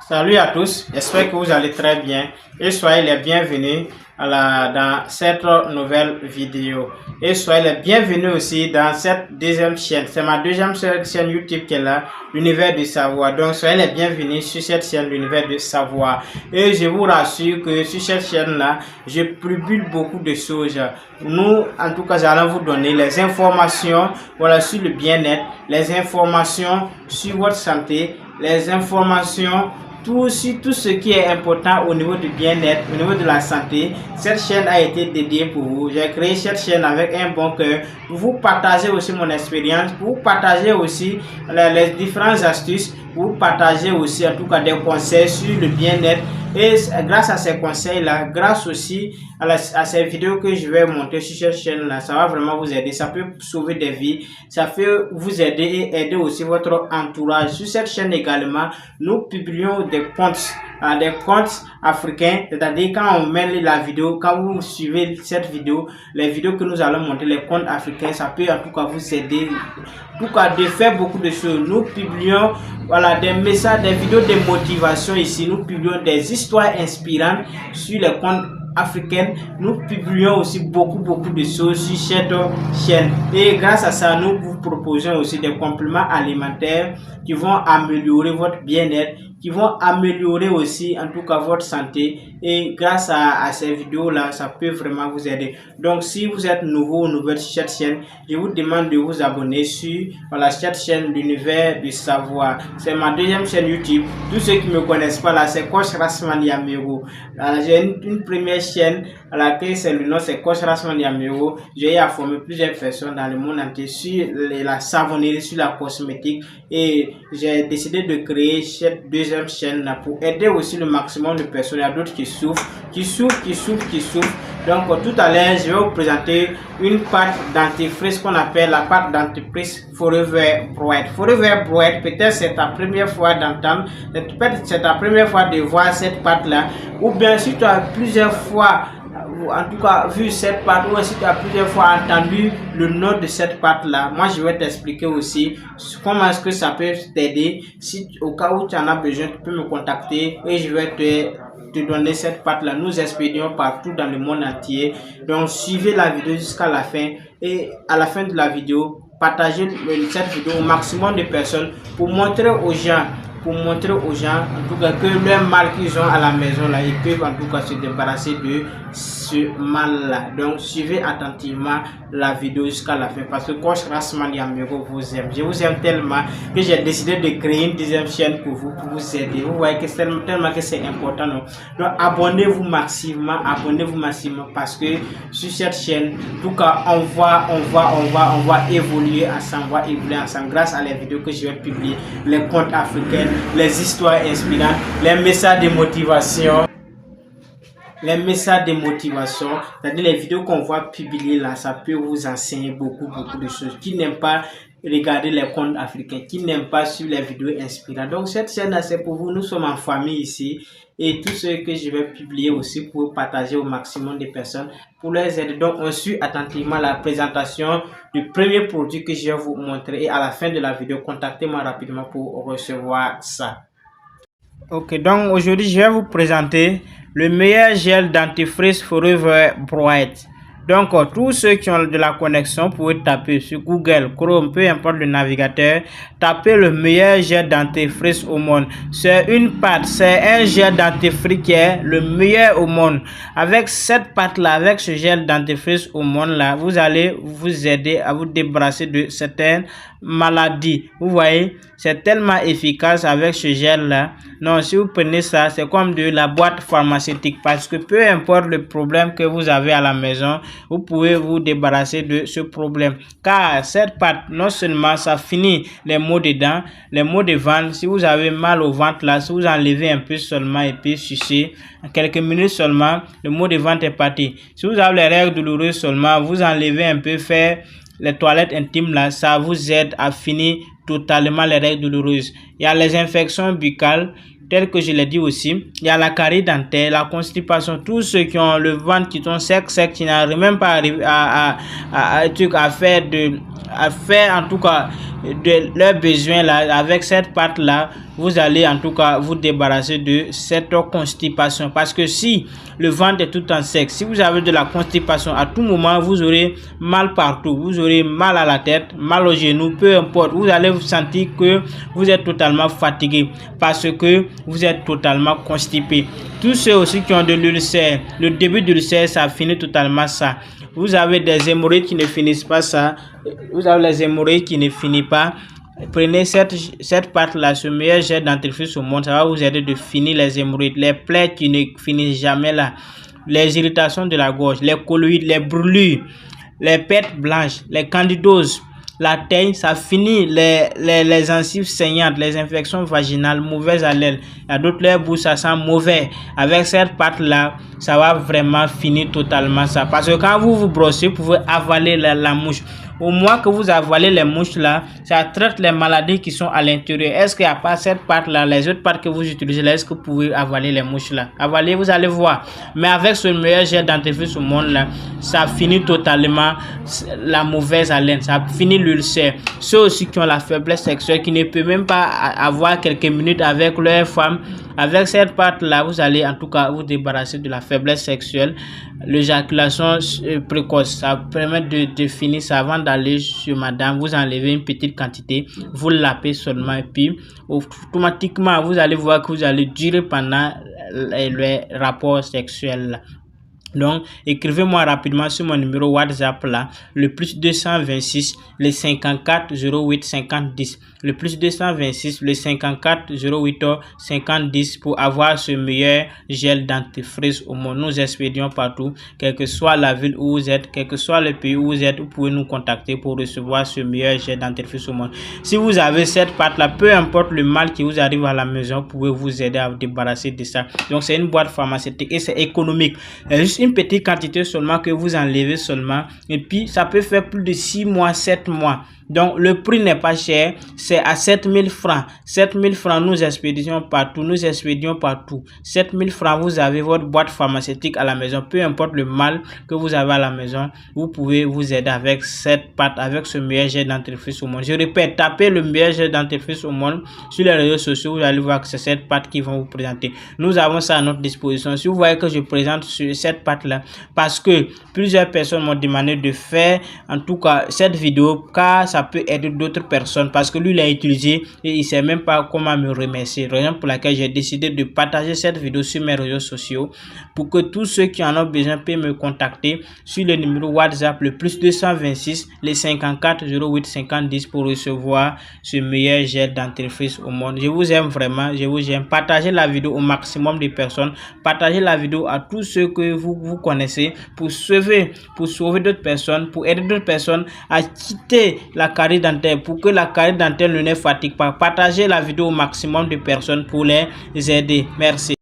Salut à tous, j'espère que vous allez très bien et soyez les bienvenus dans cette nouvelle vidéo. Et soyez les bienvenus aussi dans cette deuxième chaîne. C'est ma deuxième chaîne YouTube qui est là, l'univers du savoir. Donc soyez les bienvenus sur cette chaîne, l'univers du savoir. Et je vous rassure que sur cette chaîne-là, je publie beaucoup de choses. Nous, en tout cas, allons vous donner les informations sur le bien-être, les informations sur votre santé, les informations tout ce qui est important au niveau du bien-être, au niveau de la santé. Cette chaîne a été dédiée pour vous. J'ai créé cette chaîne avec un bon cœur pour vous partager aussi mon expérience, pour vous partager aussi les différentes astuces, pour vous partager aussi en tout cas des conseils sur le bien-être. Et grâce à ces conseils-là, grâce aussi à ces vidéos que je vais monter sur cette chaîne-là, ça va vraiment vous aider. Ça peut sauver des vies, ça peut vous aider et aider aussi votre entourage. Sur cette chaîne également, nous publions des comptes africains, c'est-à-dire quand on met la vidéo, quand vous suivez cette vidéo, les vidéos que nous allons monter, les comptes africains, ça peut en tout cas vous aider, en tout cas de faire beaucoup de choses. Nous publions des messages, des vidéos de motivation ici, nous publions des histoires inspirantes sur les comptes africaines. Nous publions aussi beaucoup de choses sur cette chaîne et grâce à ça nous vous proposons aussi des compléments alimentaires qui vont améliorer votre bien-être, qui vont améliorer aussi en tout cas votre santé. Et grâce à ces vidéos là, ça peut vraiment vous aider. Donc si vous êtes nouveau ou nouvelle sur cette chaîne, je vous demande de vous abonner sur cette chaîne, l'univers du savoir. C'est ma deuxième chaîne YouTube. Tous ceux qui me connaissent pas là, c'est Coach Rasman Yamiro. J'ai une première chaîne à laquelle c'est le nom, c'est Coach Rasman Yamiro. J'ai formé plusieurs personnes dans le monde entier sur la savonnerie, sur la cosmétique, et j'ai décidé de créer cette deuxième chaîne là pour aider aussi le maximum de personnes. Il y a d'autres qui souffrent. Donc tout à l'heure, je vais vous présenter une pâte dentifrice qu'on appelle la pâte dentifrice Forever Bright. Forever Bright, peut-être c'est ta première fois d'entendre, peut-être c'est ta première fois de voir cette pâte là, ou bien si tu as plusieurs fois en tout cas vu cette pâte, ou si tu as plusieurs fois entendu le nom de cette pâte là, moi je vais t'expliquer aussi comment est-ce que ça peut t'aider. Si au cas où tu en as besoin, tu peux me contacter et je vais te donner cette pâte là. Nous expédions partout dans le monde entier. Donc suivez la vidéo jusqu'à la fin, et à la fin de la vidéo, partagez cette vidéo au maximum de personnes pour montrer aux gens, en tout cas que le mal qu'ils ont à la maison là, ils peuvent en tout cas se débarrasser de ce mal là. Donc suivez attentivement la vidéo jusqu'à la fin, parce que Coach Rasman Yamiro vous aime. Je vous aime tellement que j'ai décidé de créer une deuxième chaîne pour vous aider. Vous voyez que c'est tellement que c'est important, non? Donc abonnez-vous massivement, parce que sur cette chaîne, en tout cas on va évoluer ensemble, grâce à les vidéos que je vais publier, les comptes africains, les histoires inspirantes, les messages de motivation. C'est-à-dire les vidéos qu'on va publier là, ça peut vous enseigner beaucoup de choses. Qui n'aiment pas regarder les comptes africains, qui n'aiment pas suivre les vidéos inspirantes. Donc cette chaîne là, c'est pour vous. Nous sommes en famille ici, et tout ce que je vais publier aussi pour partager au maximum de personnes, pour les aider. Donc on suit attentivement la présentation du premier produit que je vais vous montrer, et à la fin de la vidéo, contactez-moi rapidement pour recevoir ça. Ok, donc aujourd'hui je vais vous présenter le meilleur gel dentifrice Forever Bright. Donc tous ceux qui ont de la connexion, vous pouvez taper sur Google, Chrome, peu importe le navigateur, tapez le meilleur gel dentifrice au monde. C'est une pâte, c'est un gel dentifrice qui est le meilleur au monde. Avec cette pâte là, avec ce gel dentifrice au monde là, vous allez vous aider à vous débarrasser de certaines maladies. Vous voyez, c'est tellement efficace avec ce gel là. Non, si vous prenez ça, c'est comme de la boîte pharmaceutique, parce que peu importe le problème que vous avez à la maison, vous pouvez vous débarrasser de ce problème. Car cette pâte, non seulement ça finit les maux de dents, les maux de ventre. Si vous avez mal au ventre là, si vous enlevez un peu seulement et puis sucez, en quelques minutes seulement, le maux de ventre est parti. Si vous avez les règles douloureuses seulement, vous enlevez un peu, faire les toilettes intimes là, ça vous aide à finir totalement les règles douloureuses. Il y a les infections buccales, tel que je l'ai dit aussi, il y a la carie dentaire, la constipation, tous ceux qui ont le ventre qui sont sec, qui n'arrivent même pas à faire faire en tout cas de leurs besoins là. Avec cette pâte là, vous allez en tout cas vous débarrasser de cette constipation, parce que si le ventre est tout en sec, si vous avez de la constipation, à tout moment vous aurez mal partout, vous aurez mal à la tête, mal aux genoux, peu importe, vous allez vous sentir que vous êtes totalement fatigué parce que vous êtes totalement constipé. Tous ceux aussi qui ont de l'ulcère, le début de l'ulcère, ça finit totalement ça. Vous avez des hémorroïdes qui ne finissent pas ça, vous avez les hémorroïdes qui ne finissent pas. Prenez cette pâte là, ce meilleur gel dentifrice au monde, ça va vous aider de finir les hémorroïdes, les plaies qui ne finissent jamais là, les irritations de la gorge, les colloïdes, les brûlures, les pertes blanches, les candidoses, la teigne, ça finit les gencives saignantes, les infections vaginales, mauvaise haleine. Il y a d'autres lèvres où ça sent mauvais. Avec cette pâte là, ça va vraiment finir totalement ça. Parce que quand vous vous brossez, vous pouvez avaler la mouche. Au moins que vous avalez les mouches là, ça traite les maladies qui sont à l'intérieur. Est-ce qu'il n'y a pas cette pâte là, les autres pâtes que vous utilisez là, est-ce que vous pouvez avaler les mouches là? Avalez, vous allez voir. Mais avec ce meilleur gel dentifrice au monde là, ça finit totalement la mauvaise haleine, ça finit l'ulcère. Ceux aussi qui ont la faiblesse sexuelle, qui ne peuvent même pas avoir quelques minutes avec leur femme, avec cette pâte là, vous allez en tout cas vous débarrasser de la faiblesse sexuelle, l'éjaculation précoce. Ça permet de finir ça avant d'aller sur madame. Vous enlevez une petite quantité, vous lapez seulement et puis automatiquement vous allez voir que vous allez durer pendant le rapport sexuel. Donc, écrivez-moi rapidement sur mon numéro WhatsApp là, le plus 226 le 54 08 50 10. Le plus 226 le 54 08 50 10 pour avoir ce meilleur gel dentifrice au monde. Nous expédions partout, quelle que soit la ville où vous êtes, quel que soit le pays où vous êtes, vous pouvez nous contacter pour recevoir ce meilleur gel dentifrice au monde. Si vous avez cette pâte là, peu importe le mal qui vous arrive à la maison, vous pouvez vous aider à vous débarrasser de ça. Donc, c'est une boîte pharmaceutique et c'est économique. Une petite quantité seulement que vous enlevez seulement et puis ça peut faire plus de 6 mois, 7 mois. Donc le prix n'est pas cher, c'est à 7000 francs. 7000 francs, nous expédions partout, 7000 francs, vous avez votre boîte pharmaceutique à la maison. Peu importe le mal que vous avez à la maison, vous pouvez vous aider avec cette pâte, avec ce meilleur gel dentifrice au monde. Je répète, tapez le meilleur gel dentifrice au monde sur les réseaux sociaux, vous allez voir que c'est cette pâte qui vont vous présenter. Nous avons ça à notre disposition. Si vous voyez que je présente sur cette pâte là, parce que plusieurs personnes m'ont demandé de faire en tout cas cette vidéo, car ça peut aider d'autres personnes, parce que lui il a utilisé et il sait même pas comment me remercier. Raison pour laquelle j'ai décidé de partager cette vidéo sur mes réseaux sociaux pour que tous ceux qui en ont besoin puissent me contacter sur le numéro WhatsApp le plus 226 les 54 08 50 10 pour recevoir ce meilleur gel dentifrice au monde. Je vous aime vraiment, je vous aime. Partagez la vidéo au maximum de personnes, partagez la vidéo à tous ceux que vous connaissez pour sauver d'autres personnes, pour aider d'autres personnes à quitter la carie dentaire, pour que la carie dentaire ne les fatigue pas. Partagez la vidéo au maximum de personnes pour les aider. Merci.